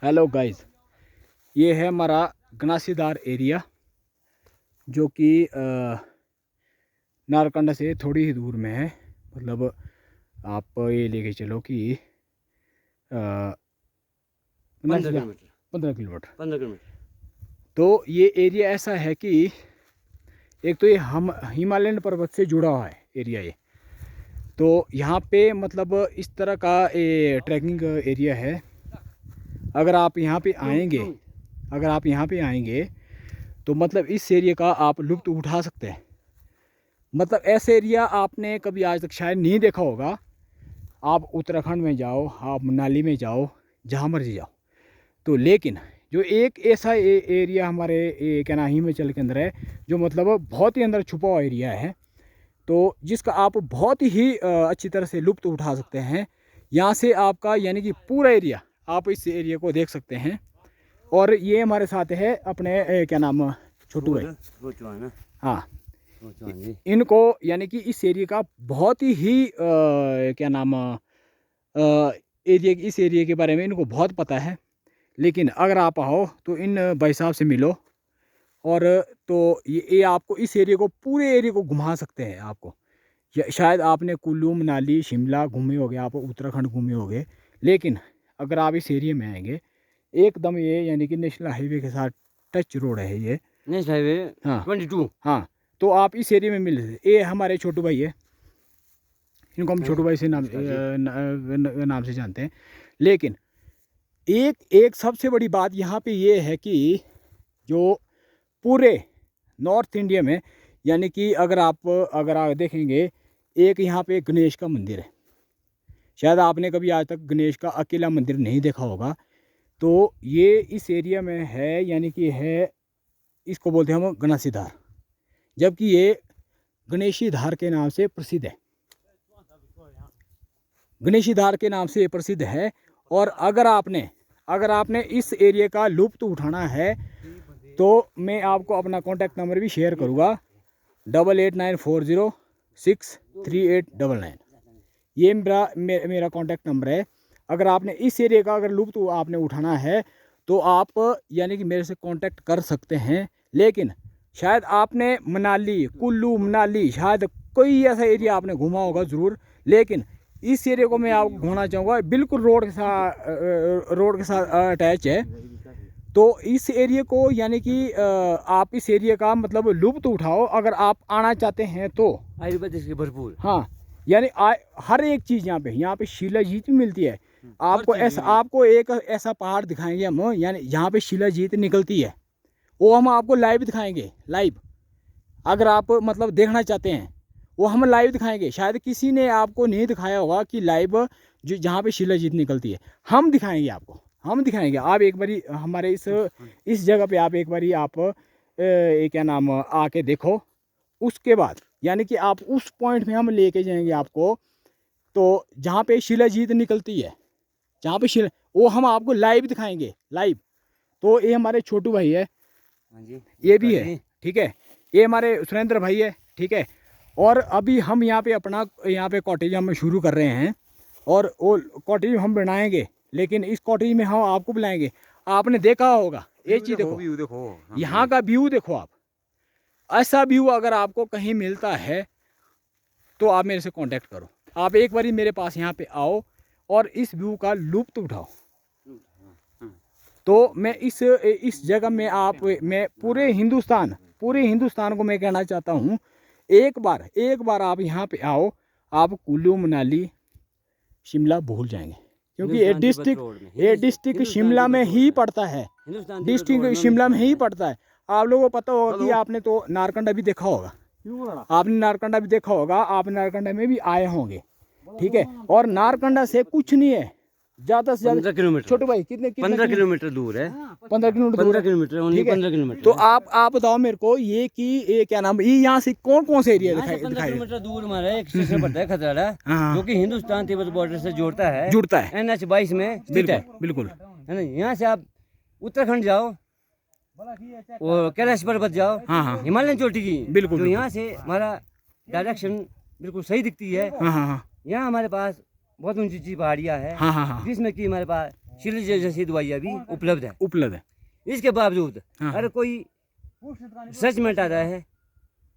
Hello guys, ये है हमारा गनासीदार एरिया जो कि नारकंडा से थोड़ी ही दूर में है। मतलब आप ये लेके चलो कि 15 किलोमीटर। 15 किलोमीटर। 15 किलोमीटर। तो ये एरिया ऐसा है कि एक तो ये हम हिमालयन पर्वत से जुड़ा हुआ है एरिया ये। तो यहाँ पे मतलब इस तरह का ये ट्रैकिंग एरिया है। अगर आप यहाँ पे आएंगे अगर आप यहाँ पे आएंगे तो मतलब इस एरिया का आप लुत्फ़ उठा सकते हैं। मतलब ऐसे एरिया आपने कभी आज तक शायद नहीं देखा होगा। आप उत्तराखंड में जाओ, आप मनाली में जाओ, जहाँ मर्जी जाओ, तो लेकिन जो एक ऐसा एरिया हमारे क्या नाम हिमाचल के अंदर है जो मतलब बहुत ही अंदर छुपा हुआ एरिया है, तो जिसका आप बहुत ही अच्छी तरह से लुत्फ़ उठा सकते हैं। यहाँ से आपका यानी कि पूरा एरिया आप इस एरिया को देख सकते हैं। और ये हमारे साथ है अपने क्या नाम छोटू भाई। हाँ, इनको यानी कि इस एरिया का बहुत ही क्या नाम एरिया इस एरिया के बारे में इनको बहुत पता है। लेकिन अगर आप आओ तो इन भाई साहब से मिलो और तो ये आपको इस एरिया को पूरे एरिया को घुमा सकते हैं। आपको शायद आपने कुल्लू मनाली शिमला घूमे होगे, आप उत्तराखंड घूमे होगे, लेकिन अगर आप इस एरिया में आएंगे एकदम ये यानी कि नेशनल हाईवे के साथ टच रोड है ये, नेशनल हाईवे। हाँ 22। हाँ, तो आप इस एरिया में मिल सकते। ये हमारे छोटू भाई है, इनको हम छोटू भाई से नाम से जानते हैं। लेकिन एक एक सबसे बड़ी बात यहाँ पे ये है कि जो पूरे नॉर्थ इंडिया में यानी कि अगर आप देखेंगे, एक यहाँ पे गणेश का मंदिर है। शायद आपने कभी आज तक गणेश का अकेला मंदिर नहीं देखा होगा। तो ये इस एरिया में है, यानी कि है, इसको बोलते हैं हम गणासी धार, जबकि ये गणेशी धार के नाम से प्रसिद्ध है। गणेशी धार के नाम से ये प्रसिद्ध है। और अगर आपने इस एरिया का लुत्फ़ उठाना है तो मैं आपको अपना कॉन्टैक्ट नंबर भी शेयर करूँगा, 8894063899। ये मेरा कॉन्टैक्ट नंबर है। अगर आपने इस एरिया का अगर लुत्फ़ आपने उठाना है तो आप यानी कि मेरे से कांटेक्ट कर सकते हैं। लेकिन शायद आपने मनाली कुल्लू मनाली शायद कोई ऐसा एरिया आपने घूमा होगा ज़रूर, लेकिन इस एरिया को मैं आपको घुमाना चाहूँगा, बिल्कुल रोड के साथ अटैच है। तो इस एरिया को यानी कि आप इस एरिया का मतलब लुत्फ़ उठाओ अगर आप आना चाहते हैं तो। आयुर्वेद भरपूर। हाँ, यानी हर एक चीज़ यहाँ पे शिलाजीत भी मिलती है। आपको एक ऐसा पहाड़ दिखाएंगे हम, यानी यहाँ पे शिलाजीत निकलती है, वो हम आपको लाइव दिखाएंगे। लाइव अगर आप मतलब देखना चाहते हैं वो हम लाइव दिखाएंगे। शायद किसी ने आपको नहीं दिखाया होगा कि लाइव जो जहाँ पे शिलाजीत निकलती है हम दिखाएंगे आपको, हम दिखाएंगे। आप एक बारी हमारे इस जगह पे आप एक बारी आप क्या नाम आके देखो। उसके बाद यानी कि आप उस पॉइंट में हम लेके जाएंगे आपको, तो जहाँ पे शिलाजीत निकलती है, जहाँ पे शिला, वो हम आपको लाइव दिखाएंगे, लाइव। तो ये हमारे छोटू भाई है, ये भी है, ठीक है। ये हमारे सुरेंद्र भाई है, ठीक है। और अभी हम यहाँ पे कॉटेज हम शुरू कर रहे हैं और वो कॉटेज हम बनाएंगे, लेकिन इस कॉटेज में हम आपको बुलाएंगे। आपने देखा होगा ये चीज़, देखो यहाँ का व्यू देखो आप। ऐसा व्यू अगर आपको कहीं मिलता है तो आप मेरे से कांटेक्ट करो। आप एक बारी मेरे पास यहाँ पे आओ और इस व्यू का लुत्फ़ उठाओ। तो मैं इस जगह में मैं पूरे हिंदुस्तान को मैं कहना चाहता हूँ, एक बार आप यहाँ पे आओ, आप कुल्लू मनाली शिमला भूल जाएंगे, क्योंकि ये डिस्ट्रिक्ट शिमला में ही पड़ता है। डिस्ट्रिक्ट शिमला में ही पड़ता है। आप लोगों को पता होगा कि आपने तो नारकंडा भी देखा होगा, आप नारकंडा में भी आए होंगे, ठीक है। और नारकंडा से कुछ नहीं है, ज़्यादा से ज़्यादा 15 किलोमीटर। छोटे भाई कितने 15 किलोमीटर दूर है। 15 किलोमीटर दूर है। 15 किलोमीटर। तो आप बताओ मेरे को ये कि ये क्या नाम, ये यहाँ से कौन कौन से एरिया दिखाई 15 किलोमीटर दूर हमारा एक स्टेशन पड़ता है खतरा, जो कि हिंदुस्तान तिब्बत बॉर्डर से जुड़ता है NH 22 में स्थित है, बिल्कुल है ना। यहाँ से आप उत्तराखंड जाओ और कैलाश पर्वत जाओ, हाँ, हिमालयन चोटी की, बिल्कुल। तो यहाँ से हमारा डायरेक्शन बिल्कुल सही दिखती है। यहाँ हमारे पास बहुत ऊंची ऊंची पहाड़ियाँ हैं, जिसमें कि हमारे पास शिलीज जैसी दवाइयाँ भी उपलब्ध है। इसके बावजूद हाँ। अगर कोई सर्चमेंट आता है,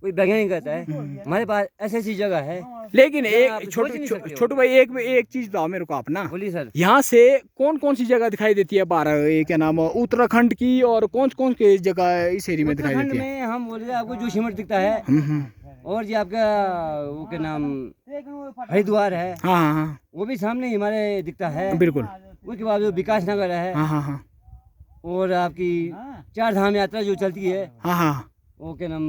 कोई वैज्ञानिक आता है, हमारे पास ऐसी जगह है। लेकिन जहाँ आप एक सोच नहीं सकते हो। छोटू भाई एक चीज बताओ मेरे को आप ना, बोलिए सर। यहाँ से कौन कौन सी जगह दिखाई देती है 12 ये क्या नाम उत्तराखंड की, और कौन कौन की जगह इस एरिया में दिखाई उत्तराखंड देती है? में हम बोले आपको जोशीमठ दिखता है, और ये आपका वो क्या नाम हरिद्वार है, हाँ हाँ हाँ वो भी सामने हिमालय दिखता है। बिल्कुल। उसके बाद विकास नगर है, हाँ हाँ हाँ और आपकी 4 धाम यात्रा जो चलती है, हाँ हाँ वो क्या नाम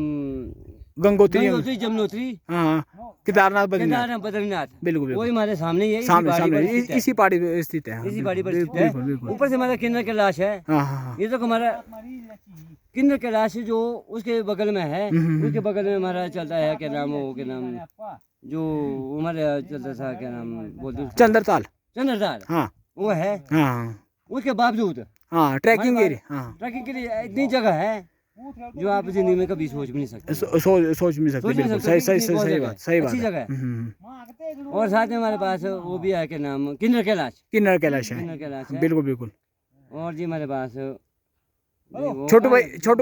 गंगोत्री, जमुनोत्री, हाँ केदारनाथ, बद्रीनाथ, बद्रीनाथ, बिल्कुल वो हमारे सामने ही है, सामने इसी पहाड़ी पर इसी स्थित पहाड़ी पे स्थित है। है। इसी पहाड़ी पर बिल्कुल, स्थित है। बिल्कुल, बिल्कुल। ऊपर से हमारा किन्नर कैलाश है। हाँ हाँ हाँ ये तो हमारा किन्नर कैलाश जो उसके बगल में है, उसके बगल में हमारा चलता है क्या नाम, वो क्या नाम जो हमारे चलता था, क्या नाम बोलते हैं, चंद्रताल, हाँ वो है। हाँ उसके बावजूद हाँ ट्रैकिंग एरिया, हाँ ट्रैकिंग के लिए इतनी जगह है जो आप जिंदगी में कभी सोच भी नहीं सकते। सोच भी नहीं सकते, बिल्कुल सही बात, सही बात अच्छी जगह है। और साथ में हमारे पास वो भी है, क्या नाम किन्नर कैलाश है, बिल्कुल बिल्कुल। और जी हमारे पास छोटू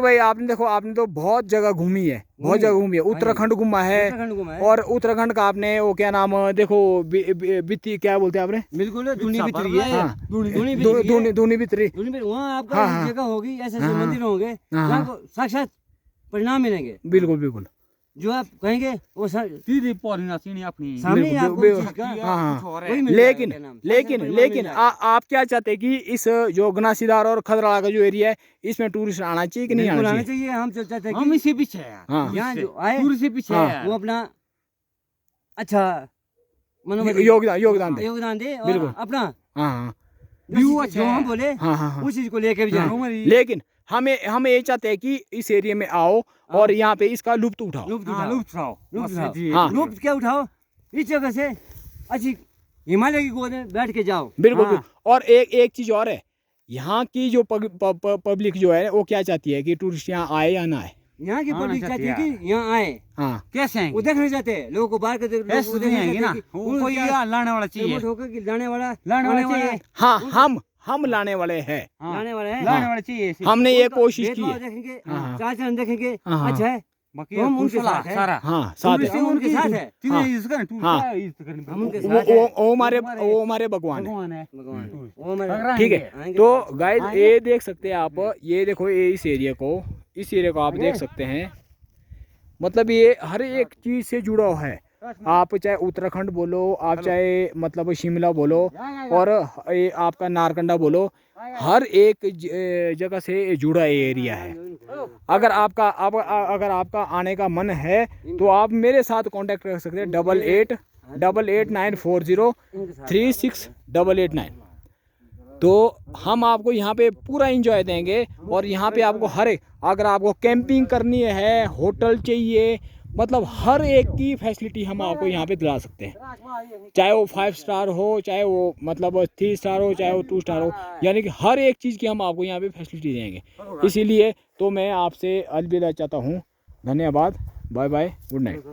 भाई आपने देखो, आपने तो बहुत जगह घूमी है, बहुत जगह घूमी है, उत्तराखंड घूमा है, और उत्तराखंड का आपने वो क्या नाम देखो बित्ती क्या बोलते हैं आपने, बिल्कुल दूनी बितरी है, दूनी बितरी, वहाँ आपका जगह होगी, ऐसे मंदिर होंगे जहाँ को साक्षात परिणाम मिलेंगे। बिल्कुल बिल्कुल, जो आप कहेंगे वो सीधी पौड़ी अपनी सामने आपको चीज़ का वही मिल जाएगा, क्या नाम। लेकिन आप क्या चाहते हैं कि इस जो गनासीदार और खदराड़ा का जो एरिया है, इसमें टूरिस्ट आना चाहिए कि नहीं बिल्कुल आना आना चाहिए? चाहिए। हम चाहते हैं हम कि इसी पीछे हैं, हाँ। यहाँ जो आए टूर से पीछे हाँ। हैं। वो अपना अच्छा मनोबल योगदान दे, दे, और बिल्कुल। अपना हाँ व्यू जो अच्छा हम है। बोले हाँ उस चीज को लेके भी जाए। हमारी लेकिन हम ये चाहते हैं कि इस एरिया में आओ और यहाँ पे इसका लुत्फ उठाओ। लुत्फ हाँ, उठाओ, लुत्फ उठाओ। लुत्फ बस उठाओ। जी, हाँ। लुत्फ क्या उठाओ, इस जगह से अच्छी हिमालय की गोद में बैठ के जाओ। बिल्कुल हाँ। बिल्कुल। और एक चीज और है, यहाँ की जो पब्लिक जो है वो क्या चाहती है कि टूरिस्ट यहाँ आए या ना आए। यहाँ की हाँ, पब्लिक अच्छा चाहती है किया। कि यहाँ आए, हाँ कैसे हैं वो देखना चाहते हैं लोगों को बाहर के ऐसे तो नहीं आएंगे ना, कोई यहाँ लाने वाला चाहिए, होकर कि लाने वाला चाहिए। हाँ हम लाने वाले हैं, हाँ, लाने वाला है। लाने वाला चाहिए। हमने ये कोशिश की भेदभाव है। देखेंगे, हाँ। चार चरण देखेंगे, हाँ। अच्छा है, बाकी तो हम उनके खुशला साथ हैं। सारा हाँ साथ है। हम उनके साथ है। हाँ। हाँ। हम उनके वो साथ है। वो हमारे भगवान है। भगवान है। भगवान वो हमारे भगवान ठीक है, आएंगे। तो गाइस ये देख सकते हैं आप, ये देखो ये इस एरिया को आप देख सकते हैं, मतलब ये हर एक चीज़ से जुड़ा हुआ है। आप चाहे उत्तराखंड बोलो, आप चाहे मतलब शिमला बोलो, और ये आपका नारकंडा बोलो, हर एक जगह से जुड़ा ये एरिया है। अगर आपका आने का मन है तो आप मेरे साथ कांटेक्ट कर सकते हैं 888940368889। तो हम आपको यहाँ पे पूरा एंजॉय देंगे, और यहाँ पे आपको हर एक, अगर आपको कैंपिंग करनी है, होटल चाहिए, मतलब हर एक की फैसिलिटी हम आपको यहाँ पे दिला सकते हैं, चाहे वो 5 स्टार हो, चाहे वो मतलब 3 स्टार हो, चाहे वो 2 स्टार हो, यानी कि हर एक चीज़ की हम आपको यहाँ पे फैसिलिटी देंगे। इसीलिए तो मैं आपसे अलविदा चाहता हूँ। धन्यवाद, बाय बाय, गुड नाइट।